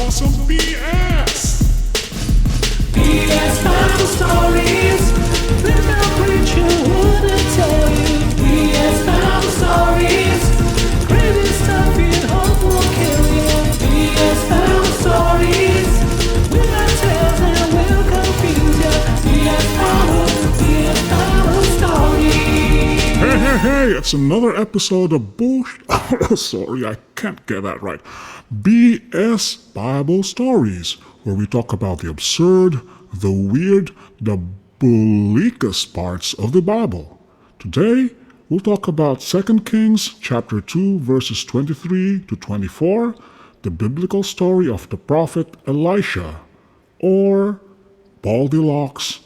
for some BS. BS Bible stories. Without preacher wouldn't tell you. BS Bible stories. Crazy stuff you hope will kill you. BS Bible stories. Without tales and will confuse you. BS Bible stories. Hey, it's another episode of Sorry, I can't get that right. BS Bible Stories, where we talk about the absurd, the weird, the bleakest parts of the Bible. Today, we'll talk about 2 Kings chapter 2 verses 23 to 24, the biblical story of the prophet Elisha, or Baldy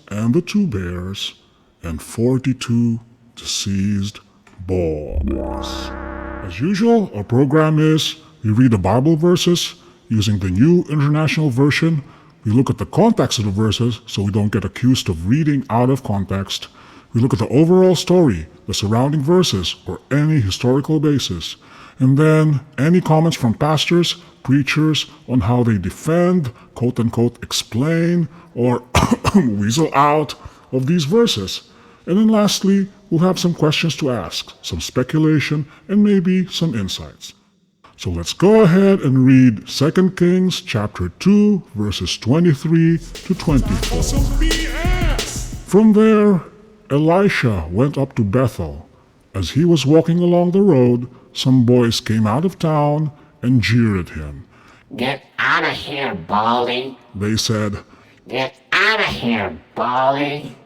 and the two bears, and 42 deceased boys. As usual, our program is we read the Bible verses using the New International Version. We look at the context of the verses so we don't get accused of reading out of context. We look at the overall story, the surrounding verses, or any historical basis. And then any comments from pastors, preachers on how they defend, quote-unquote explain, or weasel out of these verses. And then lastly, we'll have some questions to ask, some speculation, and maybe some insights. So let's go ahead and read 2 Kings chapter 2 verses 23 to 24. From there, Elisha went up to Bethel. As he was walking along the road, some boys came out of town and jeered at him. "Get out of here, Baldy." They said. "Get out of here, Baldy."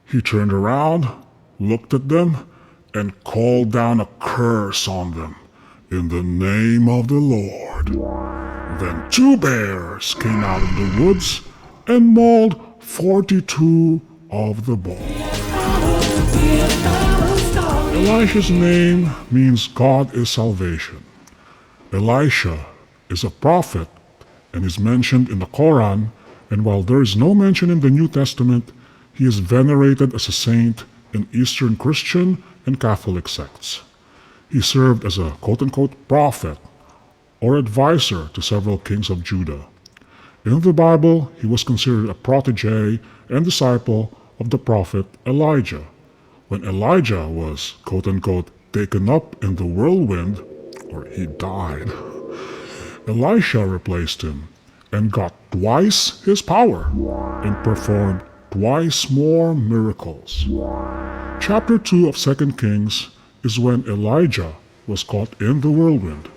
He turned around, looked at them, and called down a curse on them, "In the name of the Lord." Then two bears came out of the woods and mauled 42 of the boys. Elisha's name means God is salvation. Elisha is a prophet and is mentioned in the Quran, and while there is no mention in the New Testament, he is venerated as a saint in Eastern Christian and Catholic sects. He served as a quote-unquote prophet or advisor to several kings of Judah. In the Bible, he was considered a protege and disciple of the prophet Elijah. When Elijah was quote-unquote taken up in the whirlwind, or he died, Elisha replaced him and got twice his power and performed twice more miracles. Chapter 2 of 2 Kings is when Elijah was caught in the whirlwind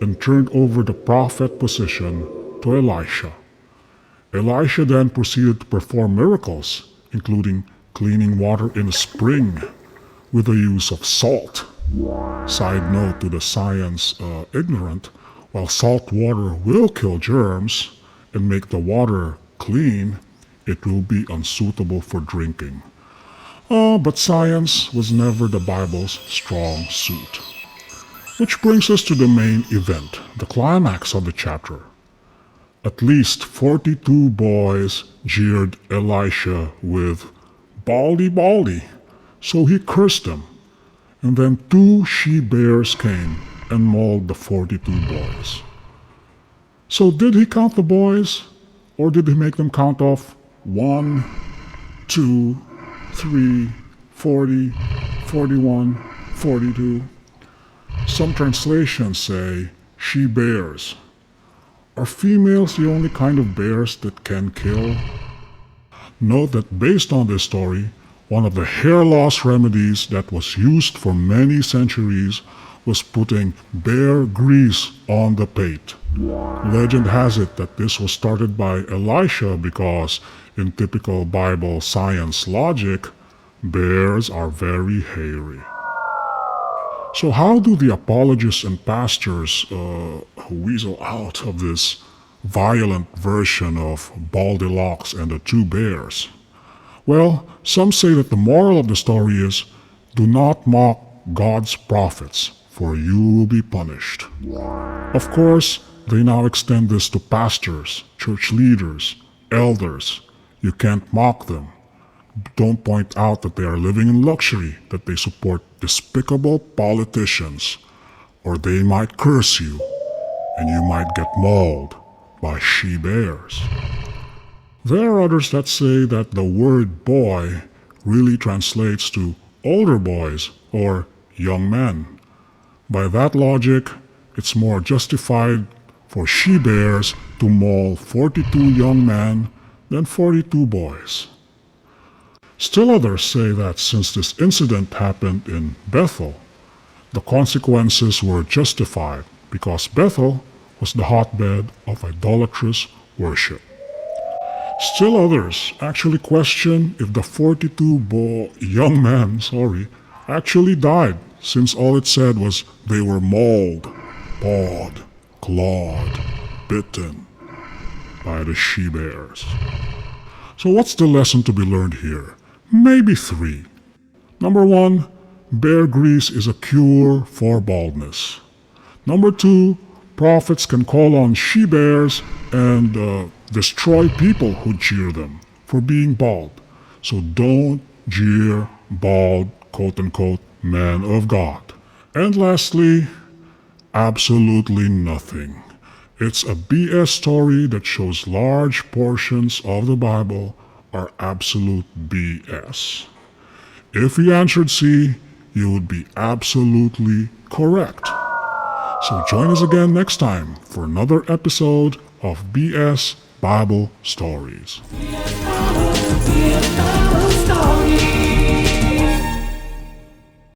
and turned over the prophet position to Elisha. Elisha then proceeded to perform miracles, including cleaning water in a spring with the use of salt. Side note to the science ignorant, while salt water will kill germs and make the water clean, it will be unsuitable for drinking. But science was never the Bible's strong suit. Which brings us to the main event, the climax of the chapter. At least 42 boys jeered Elisha with Baldy, so he cursed them. And then 2 she-bears came and mauled the 42 boys. So did he count the boys, or did he make them count off 1, 2, 3, 40, 41, 42? Some translations say she-bears. Are females the only kind of bears that can kill? Note that based on this story, one of the hair loss remedies that was used for many centuries was putting bear grease on the pate. Legend has it that this was started by Elisha because, in typical Bible science logic, bears are very hairy. So how do the apologists and pastors weasel out of this violent version of Baldy and the two bears? Well, some say that the moral of the story is, do not mock God's prophets, for you will be punished. Of course, they now extend this to pastors, church leaders, elders. You can't mock them. Don't point out that they are living in luxury, that they support despicable politicians, or they might curse you, and you might get mauled, by she-bears. There are others that say that the word boy really translates to older boys or young men. By that logic, it's more justified for she-bears to maul 42 young men than 42 boys. Still others say that since this incident happened in Bethel, the consequences were justified because Bethel was the hotbed of idolatrous worship. Still others actually question if the 42 young men actually died, since all it said was they were mauled, pawed, clawed, bitten by the she-bears. So what's the lesson to be learned here? Maybe 3. Number 1, bear grease is a cure for baldness. Number 2, prophets can call on she-bears and destroy people who jeer them for being bald. So don't jeer bald, quote-unquote, men of God. And lastly, absolutely nothing. It's a BS story that shows large portions of the Bible are absolute BS. If you answered C, you would be absolutely correct. So join us again next time for another episode of BS Bible Stories. BS Bible Stories.